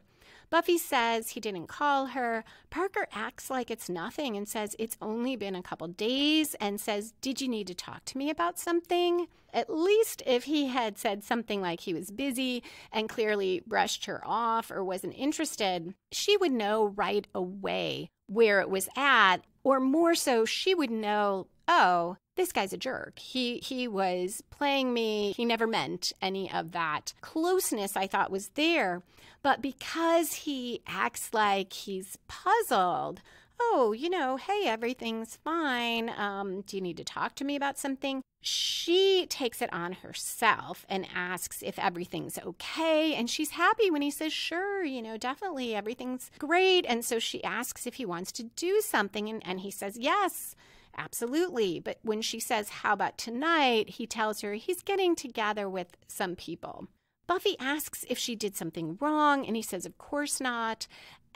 Buffy says he didn't call her. Parker acts like it's nothing and says it's only been a couple days and says, "Did you need to talk to me about something?" At least if he had said something like he was busy and clearly brushed her off or wasn't interested, she would know right away where it was at, or more so, she would know, oh, this guy's a jerk. He was playing me. He never meant any of that. Closeness, I thought, was there. But because he acts like he's puzzled, oh, hey, everything's fine. Do you need to talk to me about something? She takes it on herself and asks if everything's okay. And she's happy when he says, sure, definitely everything's great. And so she asks if he wants to do something. And he says, yes, absolutely. But when she says, how about tonight? He tells her he's getting together with some people. Buffy asks if she did something wrong, and he says, of course not.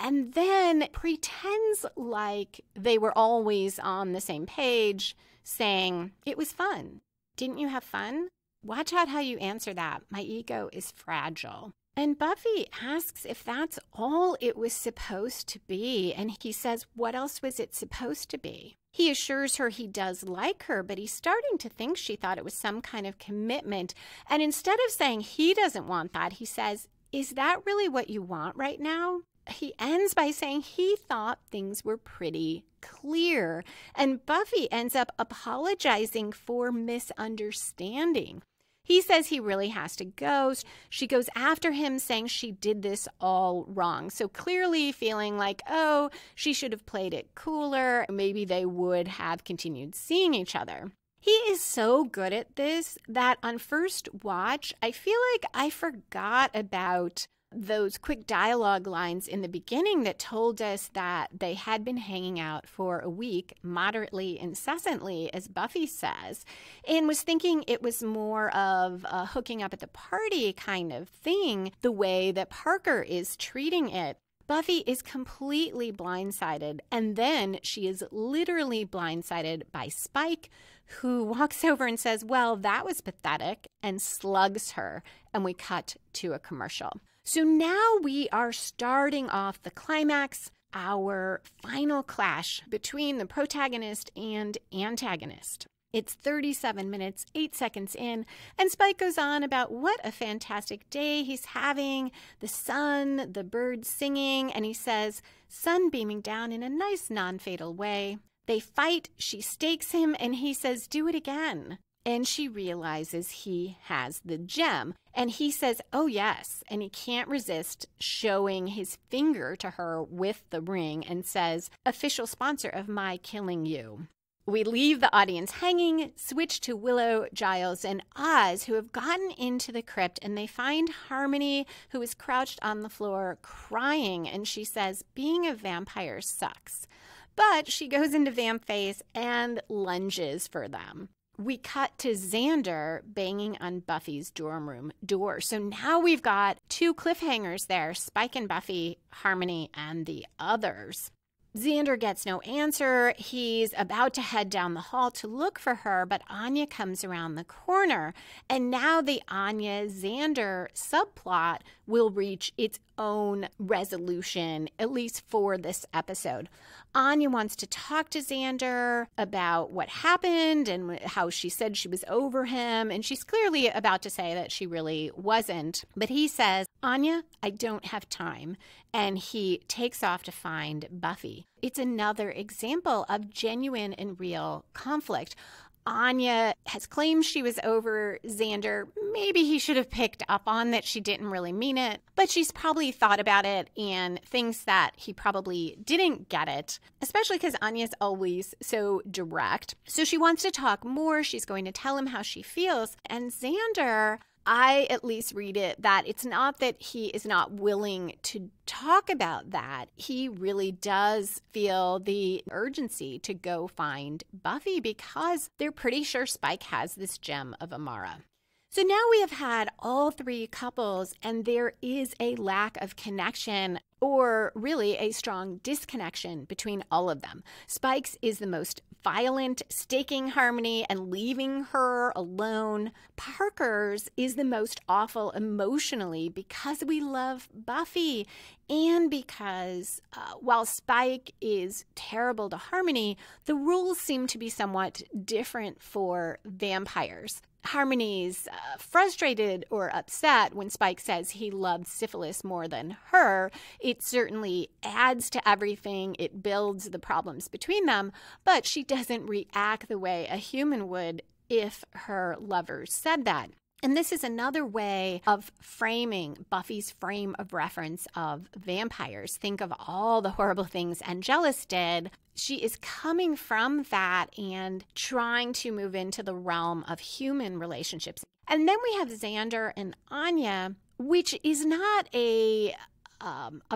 and then pretends like they were always on the same page, saying, "It was fun. Didn't you have fun? Watch out how you answer that. My ego is fragile." And Buffy asks if that's all it was supposed to be. And he says, what else was it supposed to be? He assures her he does like her, but he's starting to think she thought it was some kind of commitment. And instead of saying he doesn't want that, he says, is that really what you want right now? He ends by saying he thought things were pretty clear. And Buffy ends up apologizing for misunderstanding. He says he really has to go. She goes after him saying she did this all wrong. So clearly feeling like, oh, she should have played it cooler. Maybe they would have continued seeing each other. He is so good at this that on first watch, I feel like I forgot about those quick dialogue lines in the beginning that told us that they had been hanging out for a week, moderately incessantly, as Buffy says, and was thinking it was more of a hooking up at the party kind of thing, the way that Parker is treating it. Buffy is completely blindsided, and then she is literally blindsided by Spike, who walks over and says, well, that was pathetic, and slugs her, and we cut to a commercial. So now we are starting off the climax, our final clash between the protagonist and antagonist. It's 37 minutes, 8 seconds in, and Spike goes on about what a fantastic day he's having, the sun, the birds singing, and he says, sun beaming down in a nice non-fatal way. They fight, she stakes him, and he says, do it again. And she realizes he has the gem. And he says, oh, yes. And he can't resist showing his finger to her with the ring and says, official sponsor of my killing you. We leave the audience hanging, switch to Willow, Giles, and Oz, who have gotten into the crypt, and they find Harmony, who is crouched on the floor crying. And she says, being a vampire sucks. But she goes into vamp face and lunges for them. We cut to Xander banging on Buffy's dorm room door. So now we've got two cliffhangers there, Spike and Buffy, Harmony, and the others. Xander gets no answer. He's about to head down the hall to look for her, but Anya comes around the corner. And now the Anya-Xander subplot will reach its own resolution, at least for this episode. Anya wants to talk to Xander about what happened and how she said she was over him. And she's clearly about to say that she really wasn't. But he says, Anya, I don't have time. And he takes off to find Buffy. It's another example of genuine and real conflict. Anya has claimed she was over Xander. Maybe he should have picked up on that she didn't really mean it, but she's probably thought about it and thinks that he probably didn't get it, especially because Anya's always so direct. So she wants to talk more. She's going to tell him how she feels. And Xander, I at least read it that it's not that he is not willing to talk about that. He really does feel the urgency to go find Buffy because they're pretty sure Spike has this gem of Amara. So now we have had all three couples and there is a lack of connection, or really a strong disconnection between all of them. Spike's is the most violent, staking Harmony and leaving her alone. Parker's is the most awful emotionally because we love Buffy and because while Spike is terrible to Harmony, the rules seem to be somewhat different for vampires. Harmony's frustrated or upset when Spike says he loves syphilis more than her. It certainly adds to everything. It builds the problems between them, but she doesn't react the way a human would if her lover said that. And this is another way of framing Buffy's frame of reference of vampires. Think of all the horrible things Angelus did. She is coming from that and trying to move into the realm of human relationships. And then we have Xander and Anya, which is not a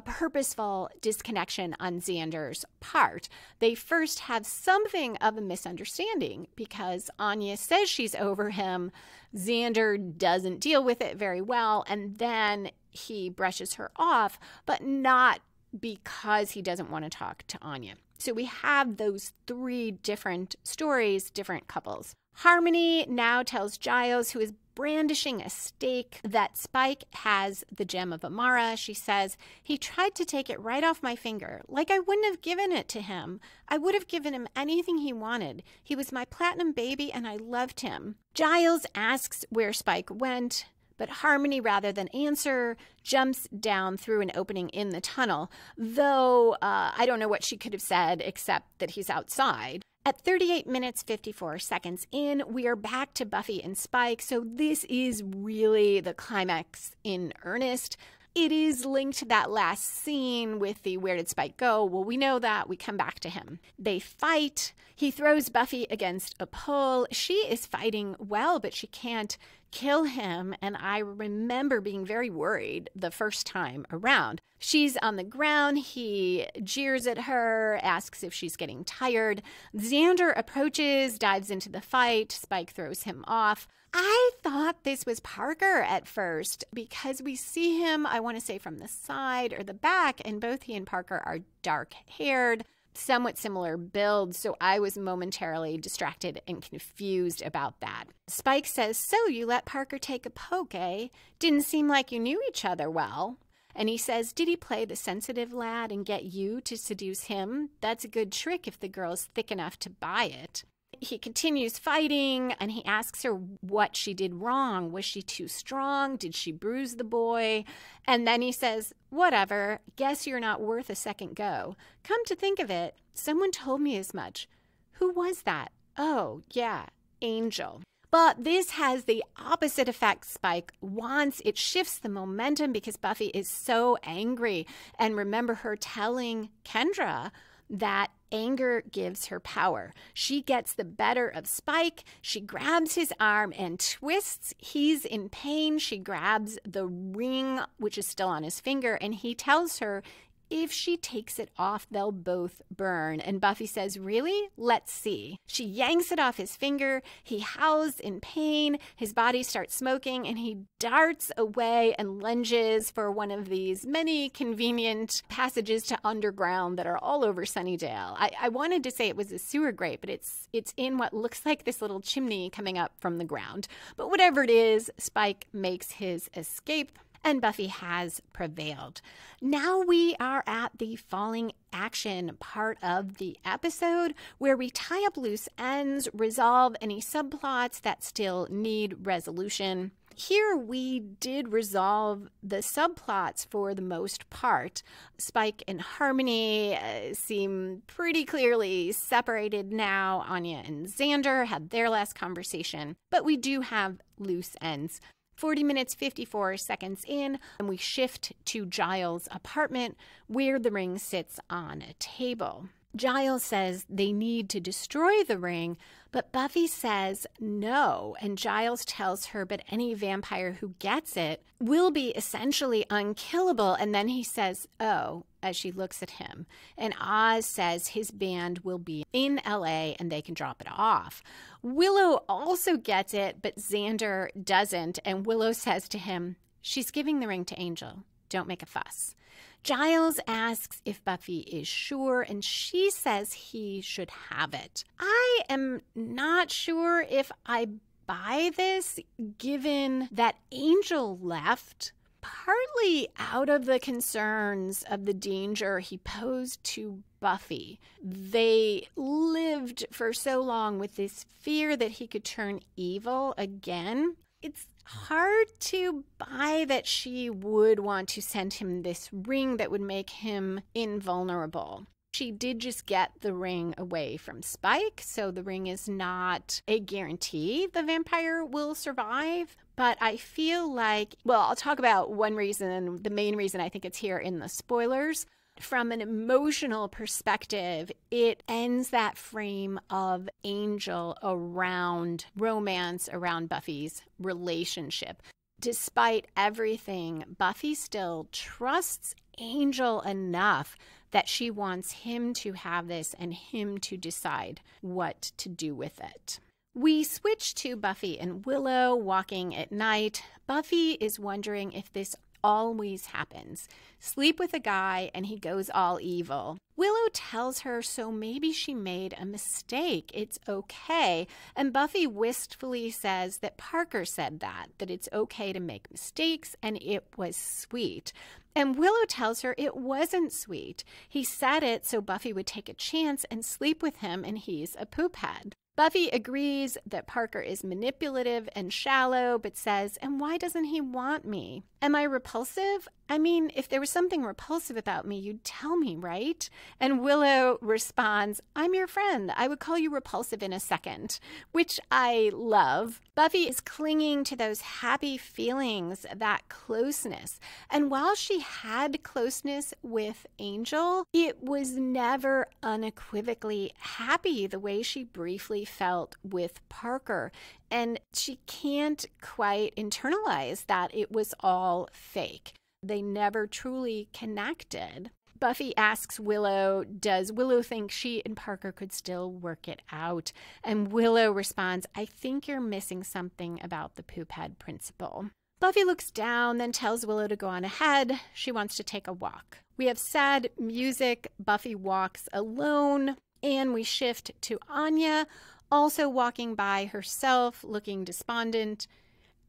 purposeful disconnection on Xander's part. They first have something of a misunderstanding because Anya says she's over him. Xander doesn't deal with it very well, and then he brushes her off, but not because he doesn't want to talk to Anya. So we have those 3 different stories, different couples. Harmony now tells Giles, who is brandishing a stake, that Spike has the gem of Amara. She says, he tried to take it right off my finger, like I wouldn't have given it to him. I would have given him anything he wanted. He was my platinum baby and I loved him. Giles asks where Spike went, but Harmony, rather than answer, jumps down through an opening in the tunnel, though I don't know what she could have said except that he's outside. At 38 minutes, 54 seconds in, we are back to Buffy and Spike, so this is really the climax in earnest. It is linked to that last scene with the where did Spike go? Well, we know that. We come back to him. They fight. He throws Buffy against a pole. She is fighting well, but she can't kill him. And I remember being very worried the first time around. She's on the ground. He jeers at her, asks if she's getting tired. Xander approaches, dives into the fight. Spike throws him off. I thought this was Parker at first because we see him, I want to say from the side or the back, and both he and Parker are dark-haired, somewhat similar builds, so I was momentarily distracted and confused about that. Spike says, so you let Parker take a poke, eh? Didn't seem like you knew each other well. And he says, did he play the sensitive lad and get you to seduce him? That's a good trick if the girl's thick enough to buy it. He continues fighting, and he asks her what she did wrong. Was she too strong? Did she bruise the boy? And then he says, whatever, guess you're not worth a second go. Come to think of it, someone told me as much. Who was that? Oh, yeah, Angel. But this has the opposite effect Spike wants. It shifts the momentum because Buffy is so angry. And remember her telling Kendra that anger gives her power. She gets the better of Spike. She grabs his arm and twists. He's in pain. She grabs the ring, which is still on his finger, and he tells her if she takes it off, they'll both burn. And Buffy says, really? Let's see. She yanks it off his finger. He howls in pain. His body starts smoking, and he darts away and lunges for one of these many convenient passages to underground that are all over Sunnydale. I wanted to say it was a sewer grate, but it's in what looks like this little chimney coming up from the ground. But whatever it is, Spike makes his escape, and Buffy has prevailed. Now we are at the falling action part of the episode where we tie up loose ends, resolve any subplots that still need resolution. Here we did resolve the subplots for the most part. Spike and Harmony seem pretty clearly separated now. Anya and Xander had their last conversation, but we do have loose ends. 40 minutes, 54 seconds in, and we shift to Giles' apartment where the ring sits on a table. Giles says they need to destroy the ring, but Buffy says no, and Giles tells her, but any vampire who gets it will be essentially unkillable, and then he says, oh, as she looks at him. And Oz says his band will be in LA and they can drop it off. Willow also gets it, but Xander doesn't, and Willow says to him, she's giving the ring to Angel. Don't make a fuss. Giles asks if Buffy is sure, and she says he should have it. I am not sure if I buy this, given that Angel left partly out of the concerns of the danger he posed to Buffy. They lived for so long with this fear that he could turn evil again. It's hard to buy that she would want to send him this ring that would make him invulnerable. She did just get the ring away from Spike, so the ring is not a guarantee the vampire will survive. But I feel like, well, I'll talk about one reason, and the main reason I think it's here in the spoilers. From an emotional perspective, it ends that frame of Angel around romance, around Buffy's relationship. Despite everything, Buffy still trusts Angel enough that she wants him to have this and him to decide what to do with it. We switch to Buffy and Willow walking at night. Buffy is wondering if this always happens. Sleep with a guy and he goes all evil. Willow tells her so maybe she made a mistake. It's okay. And Buffy wistfully says that Parker said that it's okay to make mistakes, and it was sweet. And Willow tells her it wasn't sweet. He said it so Buffy would take a chance and sleep with him, and he's a poophead. Buffy agrees that Parker is manipulative and shallow, but says, and why doesn't he want me? Am I repulsive? I mean, if there was something repulsive about me, you'd tell me, right? And Willow responds, I'm your friend. I would call you repulsive in a second, which I love. Buffy is clinging to those happy feelings, that closeness. And while she had closeness with Angel, it was never unequivocally happy the way she briefly felt with Parker. And she can't quite internalize that it was all fake. They never truly connected. Buffy asks Willow, does Willow think she and Parker could still work it out? And Willow responds, I think you're missing something about the poophead principle. Buffy looks down, then tells Willow to go on ahead. She wants to take a walk. We have sad music. Buffy walks alone, and we shift to Anya, also walking by herself, looking despondent,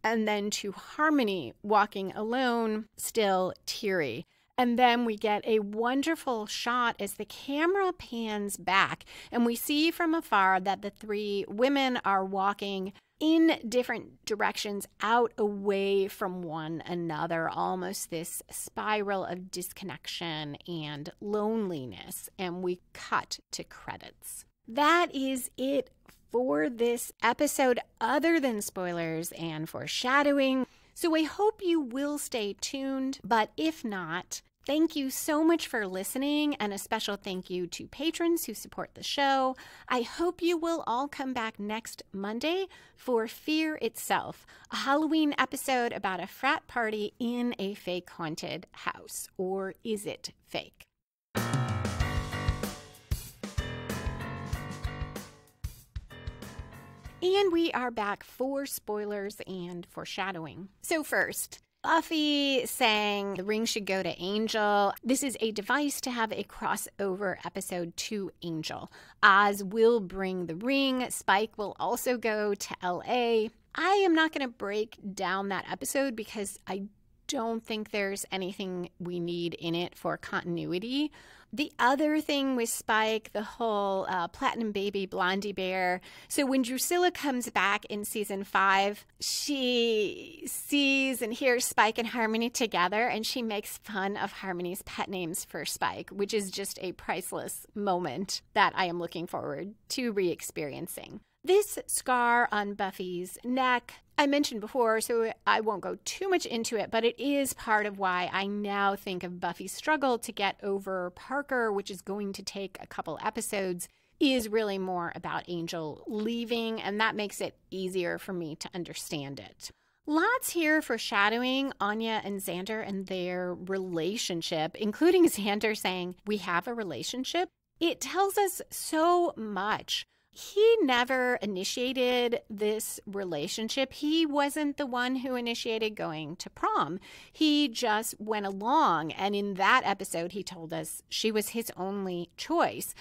and then to Harmony walking alone, still teary. And then we get a wonderful shot as the camera pans back, and we see from afar that the three women are walking in different directions, out away from one another, almost this spiral of disconnection and loneliness. And we cut to credits. That is it for this episode, other than spoilers and foreshadowing. So I hope you will stay tuned, but if not, thank you so much for listening, and a special thank you to patrons who support the show. I hope you will all come back next Monday for Fear Itself, a Halloween episode about a frat party in a fake haunted house. Or is it fake? And we are back for spoilers and foreshadowing. So first, Buffy saying the ring should go to Angel. This is a device to have a crossover episode to Angel. Oz will bring the ring. Spike will also go to LA. I am not going to break down that episode because I don't think there's anything we need in it for continuity. The other thing with Spike, the whole Platinum Baby Blondie Bear. So when Drusilla comes back in season 5, she sees and hears Spike and Harmony together, and she makes fun of Harmony's pet names for Spike, which is just a priceless moment that I am looking forward to re-experiencing. This scar on Buffy's neck, I mentioned before, so I won't go too much into it, but it is part of why I now think of Buffy's struggle to get over Parker, which is going to take a couple episodes, is really more about Angel leaving, and that makes it easier for me to understand it. Lots here foreshadowing Anya and Xander and their relationship, including Xander saying, we have a relationship. It tells us so much. He never initiated this relationship. He wasn't the one who initiated going to prom. He just went along. And in that episode, he told us she was his only choice.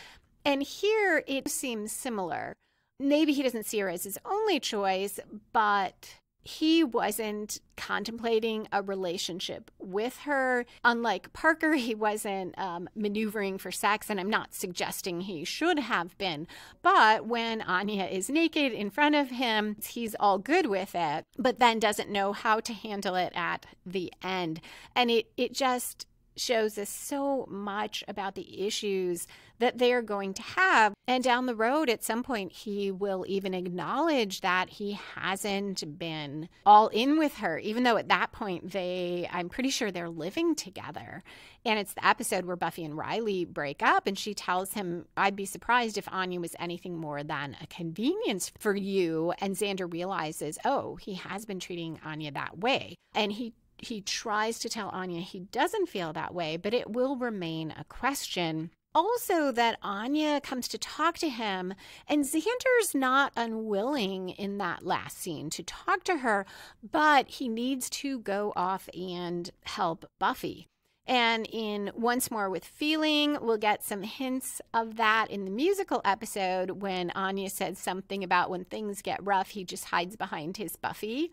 And here it seems similar. Maybe he doesn't see her as his only choice, but he wasn't contemplating a relationship with her. Unlike Parker, he wasn't maneuvering for sex, and I'm not suggesting he should have been. But when Anya is naked in front of him, he's all good with it, but then doesn't know how to handle it at the end. And it just shows us so much about the issues that they're going to have. And down the road, at some point, he will even acknowledge that he hasn't been all in with her, even though at that point, I'm pretty sure they're living together. And it's the episode where Buffy and Riley break up, and she tells him, I'd be surprised if Anya was anything more than a convenience for you. And Xander realizes, oh, he has been treating Anya that way. And he tries to tell Anya he doesn't feel that way, but it will remain a question. Also that Anya comes to talk to him, and Xander's not unwilling in that last scene to talk to her, but he needs to go off and help Buffy. And in Once More with Feeling, we'll get some hints of that in the musical episode when Anya said something about when things get rough, he just hides behind his Buffy.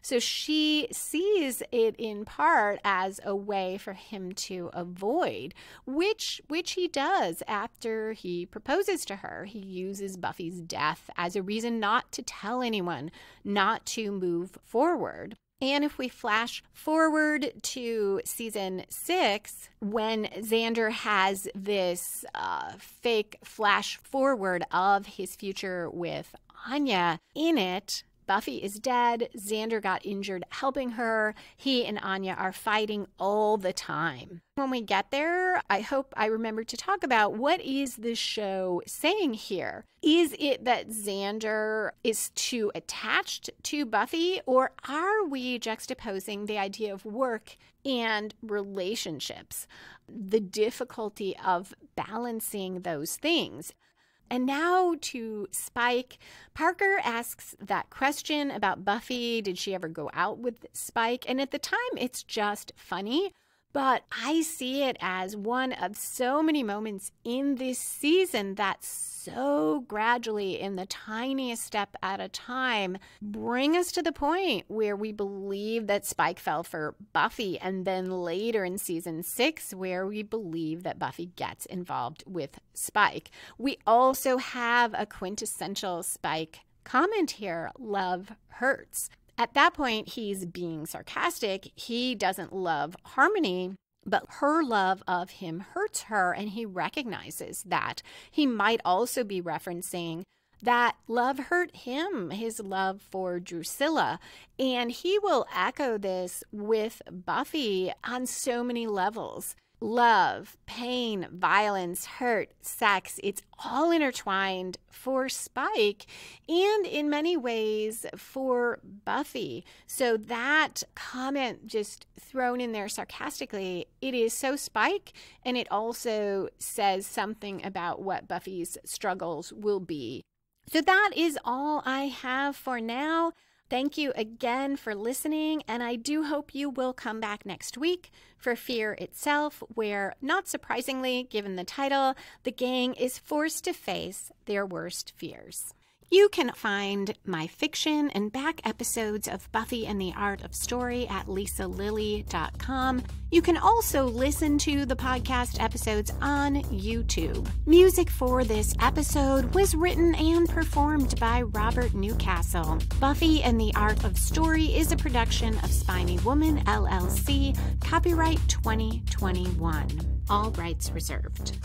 So she sees it in part as a way for him to avoid, which he does after he proposes to her. He uses Buffy's death as a reason not to tell anyone, not to move forward. And if we flash forward to season 6, when Xander has this fake flash forward of his future with Anya, in it, Buffy is dead. Xander got injured helping her. He and Anya are fighting all the time. When we get there, I hope I remember to talk about what is the show saying here. Is it that Xander is too attached to Buffy, or are we juxtaposing the idea of work and relationships? The difficulty of balancing those things. And now to Spike. Parker asks that question about Buffy. Did she ever go out with Spike? And at the time, it's just funny. But I see it as one of so many moments in this season that so gradually, in the tiniest step at a time, bring us to the point where we believe that Spike fell for Buffy, and then later in season 6 where we believe that Buffy gets involved with Spike. We also have a quintessential Spike comment here: love hurts. At that point, he's being sarcastic. He doesn't love Harmony, but her love of him hurts her, and he recognizes that. He might also be referencing that love hurt him, his love for Drusilla. And he will echo this with Buffy on so many levels. Love, pain, violence, hurt, sex, it's all intertwined for Spike and in many ways for Buffy. So that comment just thrown in there sarcastically, it is so Spike, and it also says something about what Buffy's struggles will be. So that is all I have for now. Thank you again for listening, and I do hope you will come back next week for Fear Itself, where, not surprisingly, given the title, the gang is forced to face their worst fears. You can find my fiction and back episodes of Buffy and the Art of Story at lisalilly.com. You can also listen to the podcast episodes on YouTube. Music for this episode was written and performed by Robert Newcastle. Buffy and the Art of Story is a production of Spiny Woman, LLC, copyright 2021. All rights reserved.